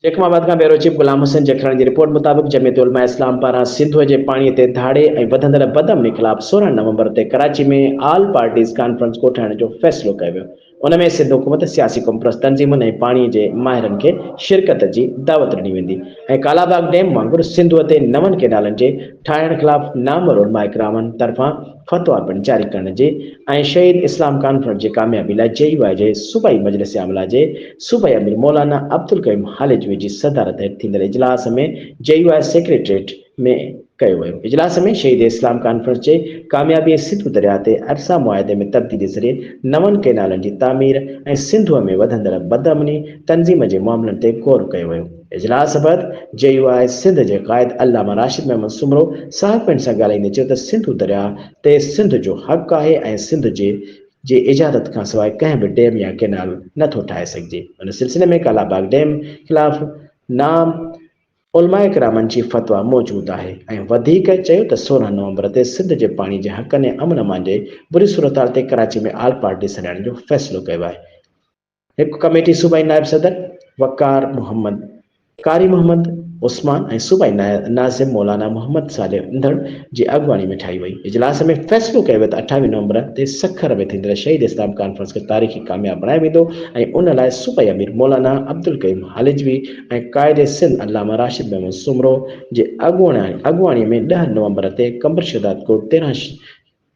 जैकमाबाद का bureau chief Ghulam Hussain Jakhrani की report मुताबिक जमियत उलमा इस्लाम पारां सिंधु के पानी ते धाड़े ऐं वधंदड़ बदअमनी ख़िलाफ़ 16 नवंबर ते कराची में ऑल पार्टीज़ कॉन्फ्रेंस कोठाइण जो फ़ैसिलो कयो वियो। उन में सिंध हुकूमत सियासी कॉन्फ्रेंस तंज़ीमुनि ऐं पाणी जे माहिरनि खे शिरकत जी दावत ॾिनी वेंदी ऐं कालाबाग डैम वांगुरु सिंधु ते नवनि केनालनि जे ठाहिण ख़िलाफ़ नामवर उलमा इकरामनि तरफ़ां फतवा पिणु जारी करण जी ऐं शहीद इस्लाम कॉन्फ्रेंस जी कामयाबी लाइ JUI जे सूबाई मजलिस आमला जे सूबाई अमीर मौलाना अब्दुल करीम हालिजवी जी सदारत हेठि थींदड़ इजलास में JUI सेक्रेटरिएट में कयो वियो। इजलास में शहीद इस्लाम कॉन्फ्रेंस जे कामयाबी सिंधु दरिया ते अरसा मुआहदे में तब्दीली ज़रिए नवनि केनालनि जी तामीर ऐं सिंधुअ में वधंदड़ बदअमनी तंज़ीम जे मामलनि ते गौर कयो वियो। इजलास बैदि JUI सिंध जे क़ाइद अल्लामा राशिद महमूद सुमरो सहाफ़ियुनि सां ॻाल्हाईंदे चयो त सिंधु दरिया ते सिंध जो हक़ आहे ऐं सिंध जे इजाज़त खां सवाइ कंहिं बि डैम या केनाल नथो ठाहे सघिजे। उन सिलसिले में कालाबाग डैम ख़िलाफ़ नाम उलमा इकरामनि जी फतवा मौजूदु आहे ऐं वधीक चयो त 16 नवंबर ते सिंध जे पाणी जे हक़नि ऐं अमन जे बुरी सूरत ते कराची में ऑल पार्टी सॾाइण जो फ़ैसिलो कयो आहे। हिकु कमेटी सूबाई नायब सदर वकार मोहम्मद कारी मोहम्मद उस्मान ऐं सूबाई नाज़िम मौलाना मोहम्मद सालिह इंदड़ जी अॻुवाणी में ठाही वई। इजलास में फ़ैसिलो कयो वियो त 28 नवंबर ते सखर में थींदड़ शहीद इस्लाम कॉन्फ्रेंस खे तारीख़ी कामयाब बणायो वेंदो ऐं उन लाइ सूबाई अमीर मौलाना अब्दुल करीम हालिजवी ऐं क़ाइद सिंध अल्लामा राशिद महमूद सुमरो जे अॻुवाणीअ में 10 नवंबर ते कंबर शदात कोट 13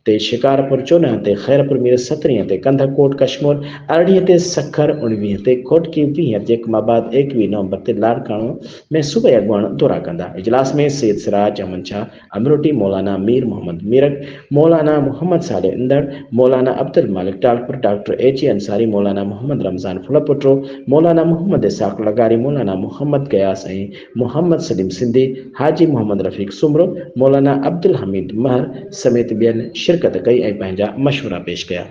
ते शिकारपुर 14 ते ख़ैरपुर मीर 17 ते कंधरकोट कश्मीर 18 ते सखर 19 ते खोटकी 20 जैकमाबाद 21 नवंबर ते लाड़काणो में सूबाई अॻुवान दौरा कंदा। इजलास में सैयद सिराज अमन शाह अमरोटी मौलाना मीर मोहम्मद मीरक मौलाना मोहम्मद साले इंदड़ मौलाना अब्दुल मालिक टालपुर डॉक्टर AG अंसारी मौलाना मोहम्मद रमज़ान फुलपुटो मौलाना मोहम्मद इसाक लगारी मौलाना मोहम्मद गयास ऐं मोहम्मद सलीम सिंधी हाजी मोहम्मद रफ़ीक सुमरो मौलाना अब्दुल हमीद महर समेत ॿियनि शिरकत कई ऐं पंहिंजा मशवरा पेश कया।